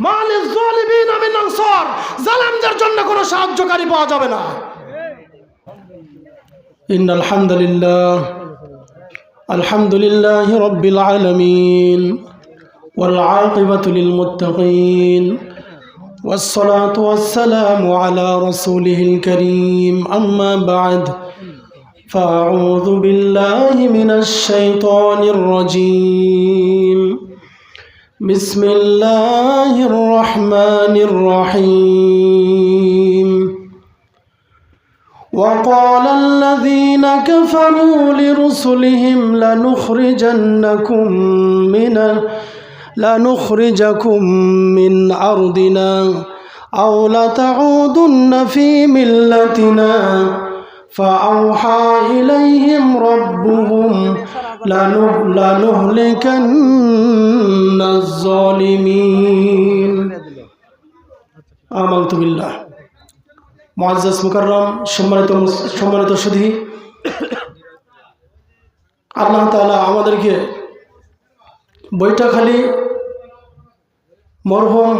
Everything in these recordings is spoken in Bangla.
মা লিয-যালিমিনা মিন আনসার, জালেমদের জন্য কোনো সাহায্যকারী পাওয়া যাবে না। ইন্নাল হামদুলিল্লাহ আলহামদুলিল্লাহি রাব্বিল আলামিন ওয়াল আকিবাতু লিল মুত্তাকিন والصلاة والسلام على رسوله الكريم أما بعد فأعوذ بالله من الشيطان الرجيم بسم الله الرحمن الرحيم وقال الذين كفروا لرسلهم لنخرجكم من أرضنا أو لتعودن في ملتنا فأوحى إليهم ربهم لنهلكن الظالمين آمنت بالله মুআজ্জাজ মুকাররম সম্মানিত সুধী, আল্লাহ তাআলা আমাদেরকে বৈঠাখালী মরহুম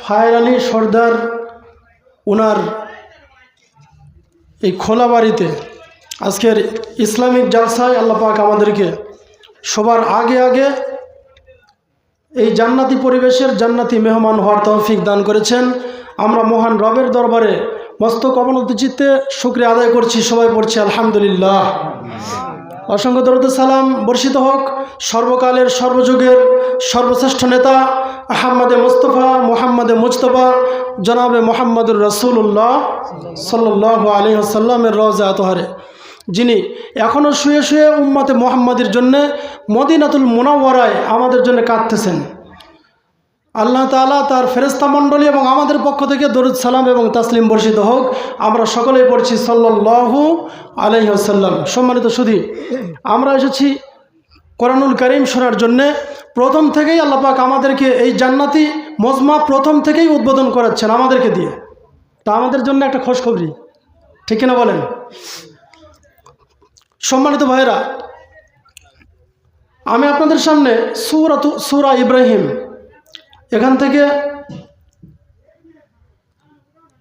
ফায়ার আলী সর্দার ওনার এই খোলা বাড়িতে আজকের ইসলামিক জালসায় আল্লাহ পাক আমাদেরকে সবার আগে এই জান্নাতি পরিবেশের জান্নাতি মেহমান হওয়ার তৌফিক দান করেছেন। আমরা মহান রবের দরবারে মস্তক অবনত চিত্তে শুকরিয়া আদায় করছি। সবাই পড়ছি আলহামদুলিল্লাহ। অসংখ্য দরুদ সালাম বর্ষিত হোক সর্বকালের সর্বযুগের সর্বশ্রেষ্ঠ নেতা আহমদে মুস্তফা মুহাম্মদে মুজতবা জনাবে মুহাম্মদুর রাসূলুল্লাহ সাল্লাল্লাহু আলাইহি ওয়াসাল্লামের রওজা আতহারে, যিনি এখনও শুয়ে শুয়ে উম্মতে মুহাম্মাদির জন্য মদিনাতুল মুনাওয়ারায় আমাদের জন্য কাঁদতেছেন। আল্লাহ তাআলা তার ফেরেশতা মণ্ডলী এবং আমাদের পক্ষ থেকে দরুদ সালাম এবং তাসলিম বর্ষিত হোক। আমরা সকলেই পড়ছি সাল্লাল্লাহু আলাইহি ওয়াসাল্লাম। সম্মানিত সুধী, আমরা এসেছি কোরআনুল কারীম শোনার জন্যে। প্রথম থেকেই আল্লাহ পাক আমাদেরকে এই জান্নাতি মজমা প্রথম থেকেই উদ্বোধন করাচ্ছেন আমাদেরকে দিয়ে। তা আমাদের জন্য একটা খুশখবরি, ঠিক কিনা বলেন? সম্মানিত ভাইরা, আমি আপনাদের সামনে সূরা ইব্রাহিম এখান থেকে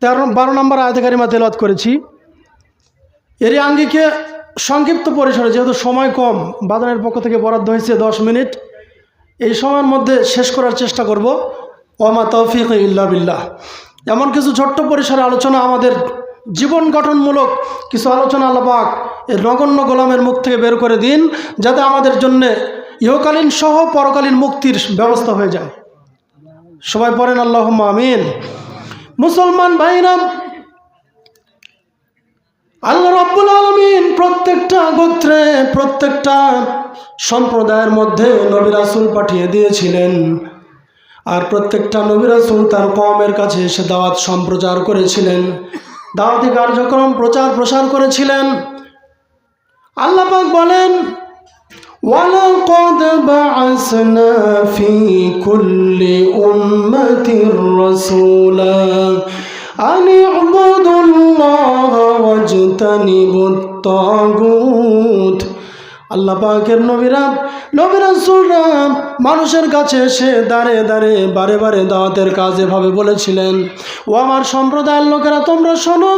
12 নম্বর আয়াতে কারিমা তেলাওয়াত করেছি। এরই আঙ্গিকে সংক্ষিপ্ত পরিসরে, যেহেতু সময় কম, বাদানের পক্ষ থেকে বরাদ্দ হয়েছে 10 মিনিট, এই সময়ের মধ্যে শেষ করার চেষ্টা করব। ওমা তৌফিক ইল্লা বিল্লাহ। এমন কিছু ছোট্ট পরিসরে আলোচনা, আমাদের জীবন গঠনমূলক কিছু আলোচনা আল্লাহ পাক এর নগণ্য গোলামের মুখ থেকে বের করে দিন, যাতে আমাদের জন্যে ইহকালীন সহ পরকালীন মুক্তির ব্যবস্থা হয়ে যায়। সবাই পড়েন আল্লাহুম্মা আমিন। মুসলমান ভাইরা, আল্লাহ রাব্বুল আলামিন প্রত্যেকটা গোত্রে, প্রত্যেকটা সম্প্রদায়ের মধ্যে নবী রাসূল পাঠিয়ে দিয়েছিলেন। আর প্রত্যেকটা নবী রাসূল তার কওমের কাছে এসে দাওয়াত সম্প্রচার করেছিলেন, দাওয়াতি কার্যক্রম প্রচার প্রসার করেছিলেন। আল্লাহ পাক বলেন, ওয়ালাকাদ বা'আসনা ফি কুল্লি উম্মাতির রাসূলা আন ই'বুদুল্লাহা ওয়াজতানিবুত তাগুত। আল্লাহ পাকের নবী রাসূলরা মানুষের কাছে এসে দাঁড়ে বারে বারে দাওয়াতের কাজ এভাবে বলেছিলেন, ও আমার সম্প্রদায়ের লোকেরা, তোমরা শোনো,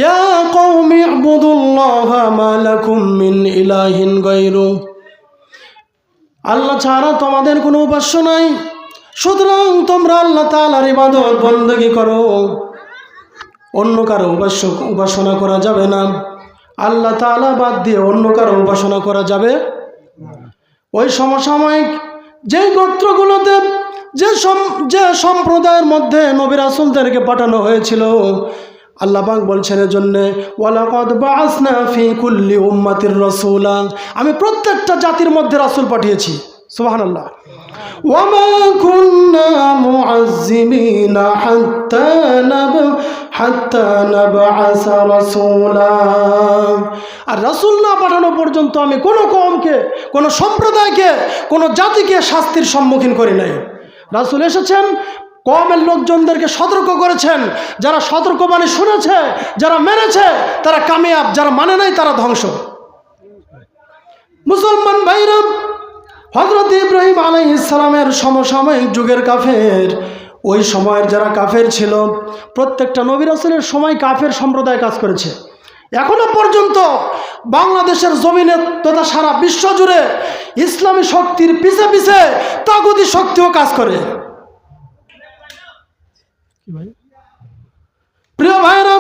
ইয়া কওমি ই'বুদুল্লাহা মা লাকুম মিন ইলাহিন গায়রু, আল্লাহ ছাড়া তোমাদের কোনো উপাস্য নাই, সুতরাং তোমরা আল্লাহ তাআলার ইবাদত বندگی করো, অন্য কারো উপাসনা করা যাবে না। আল্লাহ তাআলা বাদ দিয়ে অন্য কারো উপাসনা করা যাবে। ওই সমসাময়িক যে গোত্রগুলোতে যে সম্প্রদায়ের মধ্যে নবী রাসূলদেরকে পাঠানো হয়েছিল, আল্লাহ পাক বলছেন এজন্য, ওয়ালাকাদ বা'আসনা ফি কুল্লি উম্মাতির রাসূলা, আমি প্রত্যেকটা জাতির মধ্যে রাসূল পাঠিয়েছি। সুবহানাল্লাহ। ওয়ামা কুন্না মুআজ্জিবিনা হাত্তা নাবআসা রাসূলা, আর রাসূল না পাঠানো পর্যন্ত আমি কোনো কওমকে, কোনো সম্প্রদায়কে, কোনো জাতিকে শাস্তির সম্মুখীন করি নাই। রাসূল এসেছেন, কওমের লোকজনদেরকে সতর্ক করেছেন, যারা সতর্কবাণী শুনেছে, যারা মেনেছে তারা কামিয়াব, যারা মানে নাই তারা ধ্বংস। মুসলমান ভাইরা, হযরত ইব্রাহিম আলাইহিস সালামের সমসাময়িক যুগের কাফের, ওই সময়ের যারা কাফের ছিল, প্রত্যেকটা নবী রাসূলের সময় কাফের সম্প্রদায় কাজ করেছে। এখনো পর্যন্ত বাংলাদেশের জমিনে তথা সারা বিশ্ব জুড়ে ইসলামী শক্তির পিছে পিছে তাগুতি শক্তিও কাজ করে। প্রিয় ভাইরা,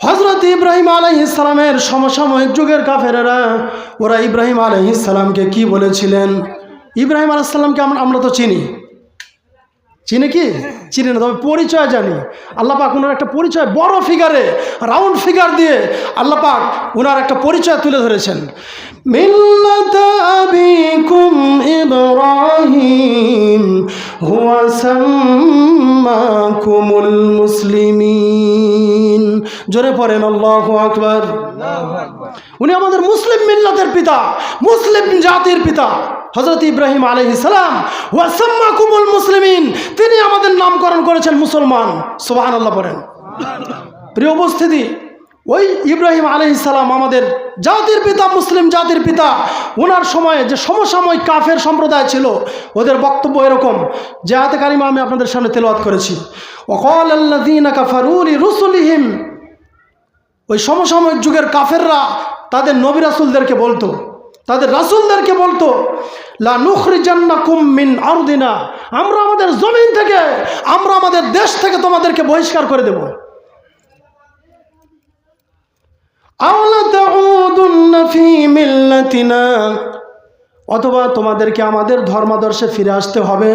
হযরত ইব্রাহিম আলাইহিস সালামের সমসাময়িক যুগের কাফেরেরা ওরা ইব্রাহিম আলাইহিস সালামকে কি বলেছিলেন? ইব্রাহিম আলাইহিস সালামকে আমরা তো চিনি কি চিনি না, তবে পরিচয় জানি। আল্লাহ পাক ওনার একটা পরিচয় বড় ফিগারে, রাউন্ড ফিগার দিয়ে আল্লাহ পাক ওনার একটা পরিচয় তুলে ধরেছেন। মিল্লাতা আবিকুম ইব্রাহিম হুয়া সাম্মাকুমুল মুসলিমিন। জোরে পড়েন আল্লাহু আকবার। উনি আমাদের মুসলিম মিল্লাতের পিতা, মুসলিম জাতির পিতা হযরত ইব্রাহিম আলাইহিস সালাম। ওয়া সাম্মাকুমুল মুসলিমিন, তিনি আমাদের নামকরণ করেছেন মুসলমান। সুবহানাল্লাহ পড়েন। প্রিয় উপস্থিতি, ওই ইব্রাহিম আলাইহিস সালাম আমাদের জাতির পিতা, মুসলিম জাতির পিতা। ওনার সময়ে যে সমসাময়িক কাফের সম্প্রদায় ছিল, ওদের বক্তব্য এরকম, যে আয়াতে কারিমা আমি আপনাদের সামনে তেলাওয়াত করেছি। ওয়াকালাল্লাযীনা কাফারু লিরুসুলিহিম, ওই সমসাময়িক যুগের কাফেররা তাদের নবী রাসূলদেরকে বলতো, তাদের রাসূলদেরকে বলতো, লা নুখরিজান্নাকুম মিন আরদিনা, আমরা আমাদের জমিন থেকে, আমরা আমাদের দেশ থেকে তোমাদেরকে বহিষ্কার করে দেব। আওলা তাউদুন্না ফি মিল্লাতিনা, অথবা তোমাদেরকে আমাদের ধর্মাদর্শে ফিরে আসতে হবে।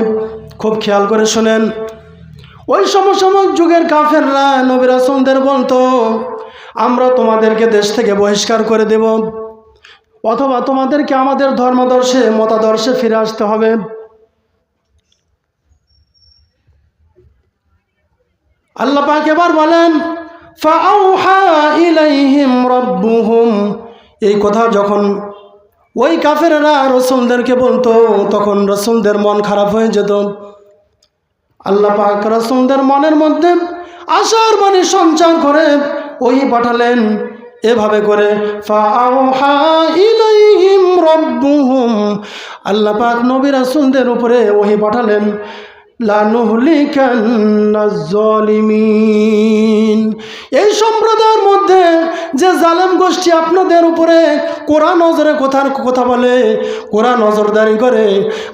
খুব খেয়াল করে শুনেন, ওই সমসাময়িক যুগের কাফেররা নবী রাসূলদের বলতো, আমরা তোমাদেরকে দেশ থেকে বহিষ্কার করে দেব, অথবা তোমাদেরকে আমাদের ধর্মাদর্শে, মতাদর্শে ফিরে আসতে হবে। আল্লাহ পাক এবার বলেন, ফাআউহা ইলাইহিম রাব্বুহুম, এই কথা যখন ওই কাফেররা রাসূলদেরকে বলতো, তখন রাসূলদের মন খারাপ হয়ে যেত। আল্লাহ পাক রাসূলদের মনের মধ্যে আশার বাণী সঞ্চার করে ওহী পাঠালেন এভাবে করে, ফাআউহা ইলাইহিম রাব্বুহুম, আল্লাহ পাক নবী রাসূলদের উপরে ওহী পাঠালেন, লানুহলিকান্নাজ জালিমিন, এই সম্প্রদায়ের মধ্যে যে জালেম গোষ্ঠী আপনাদের উপরে কোরআন নজরে কথা বলে, কোরআন নজরদারি করে,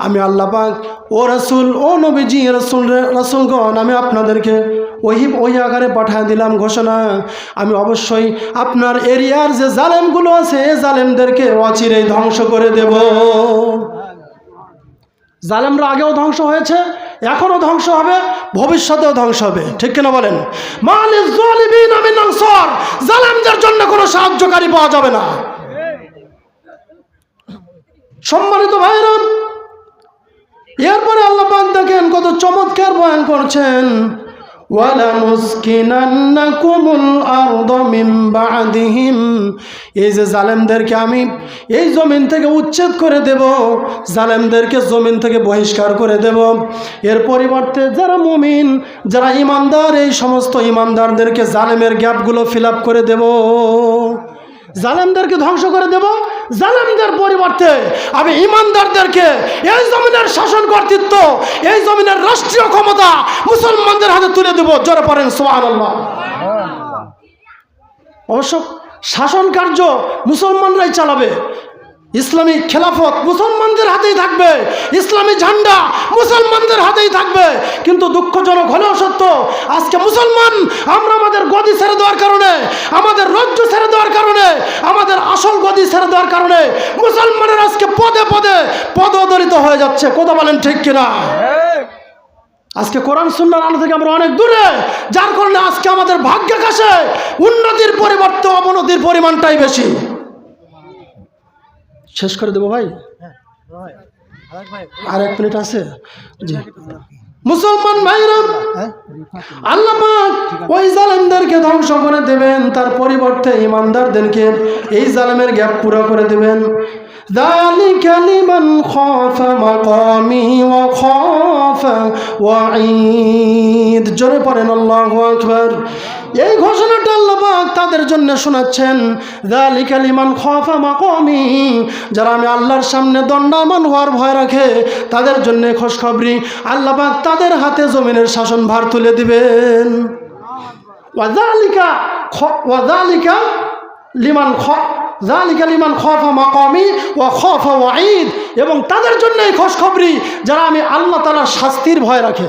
আমি আল্লাহ পাক ও রাসূল, ও নবীজি, রাসূলগণ, আমি আপনাদেরকে ওই আকারে পাঠিয়ে দিলাম ঘোষণা, আমি অবশ্যই আপনার এরিয়ার যে জালেমগুলো আছে, এই জালেমদেরকে অচিরেই ধ্বংস করে দেব। জালেমরা আগেও ধ্বংস হয়েছে, এখনও ধ্বংস হবে, ভবিষ্যতেও ধ্বংস হবে। ঠিক কিনা বলেন? মালিজ যালিমিনা মিন আনসার, জালেমদের জন্য কোনো সাহায্যকারী পাওয়া যাবে না। সম্মানিত ভাইরা, এরপরে আল্লাহ পাক দেখেন কত চমৎকার বয়ান করছেন, ওয়ালানুসকিনান্নাকুমুল আরদা মিন বা'দিহিম, এই যে জালেমদেরকে আমি এই জমিন থেকে উচ্ছেদ করে দেব, জালেমদেরকে জমিন থেকে বহিষ্কার করে দেব, এর পরিবর্তে যারা মুমিন, যারা ইমানদার, এই সমস্ত ইমানদারদেরকে জালেমের গ্যাপগুলো ফিল আপ করে দেব, জালেমদেরকে ধ্বংস করে দেব, জালেমদের পরিবর্তে আমি ইমানদারদেরকে এই জমিনের শাসন কর্তৃত্ব, এই জমিনের রাষ্ট্রীয় ক্ষমতা মুসলমানদের হাতে তুলে দেব। জোরে পড়েন সুবহানাল্লাহ। অবশ্য শাসন কার্য মুসলমানরাই চালাবে, ইসলামী খেলাফত মুসলমানদের হাতেই থাকবে, ইসলামী ঝান্ডা মুসলমানদের হাতেই থাকবে। কিন্তু দুঃখজনক হলেও সত্য, আজকে মুসলমান আমরা আমাদের গদি ছেড়ে দেওয়ার কারণে, আমাদের রাজ্য ছেড়ে দেওয়ার কারণে, আমাদের আসল গদি ছেড়ে দেওয়ার কারণে মুসলমানের আজকে পদে পদে পদদলিত হয়ে যাচ্ছে। কথা বলেন ঠিক কিনা? আজকে কোরআন সুন্নাহর আলো থেকে আমরা অনেক দূরে, যার কারণে আজকে আমাদের ভাগ্যাকাশে উন্নতির পরিবর্তে অবনতির পরিমাণটাই বেশি। শেষ করে দেবো ভাই, আর 1 মিনিট আছে। জি, মুসলমান ভাইরা, আল্লাহ পাক ওই জালেমদেরকে ধ্বংস করে দেবেন, তার পরিবর্তে ইমানদারদেরকে এই জালেমের গ্যাপ পুরো করে দেবেন। যালিকা লিমান খাফা মাকামি ওয়া খাফা ওয়াঈদ। জোরে পড়েন আল্লাহু আকবার। এই ঘোষণাটা আল্লাহ পাক তাদের জন্য শোনাচ্ছেন, যালিকা লিমান খাফা মাকামি, যারা আমি আল্লাহর সামনে দণ্ডায়মান হওয়ার ভয় রাখে তাদের জন্য খুশখবরি, আল্লাহ পাক তাদের হাতে জমিনের শাসনভার তুলে দিবেন। ওয়াযালিকা লিমান খাফা মাকামি ওয়া খাফা ওয়াঈদ, এবং তাদের জন্য এই খুশখবরি যারা আমি আল্লাহ তাআলার শাস্তির ভয় রাখে।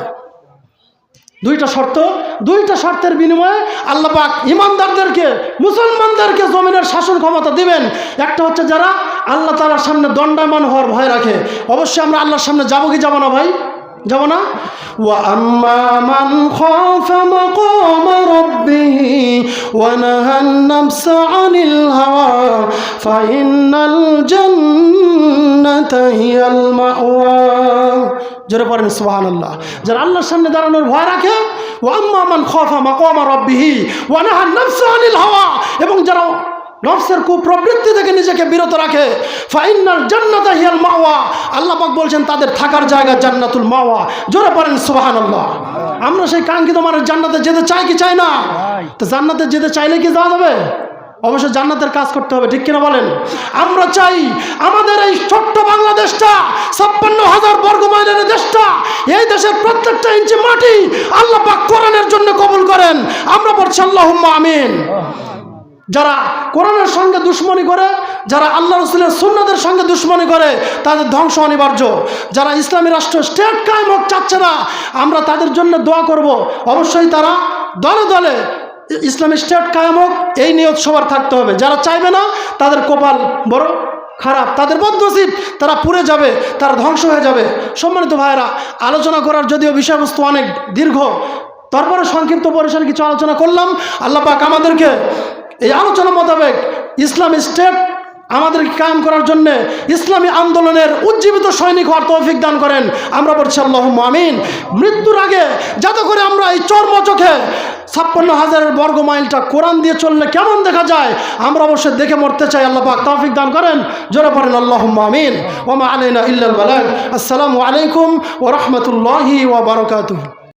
দুইটা শর্তের বিনিময়ে আল্লাহ পাক ইমানদারদেরকে, মুসলমানদেরকে জমিনের শাসন ক্ষমতা দিবেন। একটা হচ্ছে যারা আল্লাহ তাআলার সামনে দণ্ডায়মান হওয়ার ভয় রাখে। অবশ্যই আমরা আল্লাহর সামনে যাবো কি যাব না ভাই? যাব না? ওয়া আম্মা মান খাফা মাকামা রাব্বিহি ওয়া নাহান নাফসা আনিল হাওয়া ফাইন্নাল জান্নাতা হিয়াল মাওয়া। জোরে পড়েন সুবহানাল্লাহ। যারা আল্লাহর সামনে দাঁড়ানোর ভয় রাখে, ওয়া আম্মা মান খাফা মাকামা রাব্বিহি ওয়া নাহান নাফসা আনিল হাওয়া, এবং যারা নফসের কুপ্রবৃত্তি থেকে নিজেকে বিরত রাখে, ফাইন্নাল জান্নাতা হিয়াল মাওয়া, আল্লাহ পাক বলছেন তাদের থাকার জায়গা জান্নাতুল মাওয়া। জোরে পড়েন সুবহানাল্লাহ। আমরা সেই কাঙ্ক্ষিত মানের জান্নাতে যেতে চাই কি চাই না? তো জান্নাতে যেতে চাইলে কি যাওয়া যাবে? অবশ্যই জান্নাতের কাজ করতে হবে, ঠিক কিনা বলেন? আমরা চাই আমাদের এই ছোট্ট বাংলাদেশটা, 56,000 বর্গ মাইলের দেশটা, এই দেশের প্রত্যেকটা ইঞ্চি মাটি আল্লাহ পাক কোরআনের জন্য কবুল করেন। আমরা বলছি আল্লাহুম্মা আমিন। যারা কোরআনের সঙ্গে দুশ্মনী করে, যারা আল্লাহ রাসূলের সুন্নাতের সঙ্গে দুশ্মনী করে, তাদের ধ্বংস অনিবার্য। যারা ইসলামী রাষ্ট্র স্টেট কায়েম হোক চাচ্ছে না, আমরা তাদের জন্য দোয়া করব। অবশ্যই তারা দলে দলে ইসলামী স্টেট কায়েম হোক, এই নিয়ত সবার থাকতে হবে। যারা চাইবে না তাদের কপাল বড় খারাপ, তাদের বদনসিব, তারা পুড়ে যাবে, তারা ধ্বংস হয়ে যাবে। সম্মানিত ভাইয়েরা, আলোচনা করার যদিও বিষয়বস্তু অনেক দীর্ঘ, তারপরে সংক্ষিপ্ত পরিসরে কিছু আলোচনা করলাম। আল্লাহ পাক আমাদেরকে এই আলোচনা মোতাবেক ইসলামী স্টেট আমাদেরকে কায়েম করার জন্য ইসলামী আন্দোলনের উজ্জীবিত সৈনিক হওয়ার তৌফিক দান করেন। আমরা বলছি আল্লাহুম্মা আমিন। মৃত্যুর আগে যাতে করে আমরা এই চর্মচোখে 56,000 বর্গ মাইলটা কোরআন দিয়ে চললে কেমন দেখা যায়, আমরা অবশ্যই দেখে মরতে চাই। আল্লাহ পাক তৌফিক দান করেন। জোরে পড়েন আল্লাহুম্মা আমিন। ওয়া মা আলাইনা ইল্লাল বালাগ। আসসালামু আলাইকুম ওয়া রাহমাতুল্লাহি ওয়া বারাকাতুহু।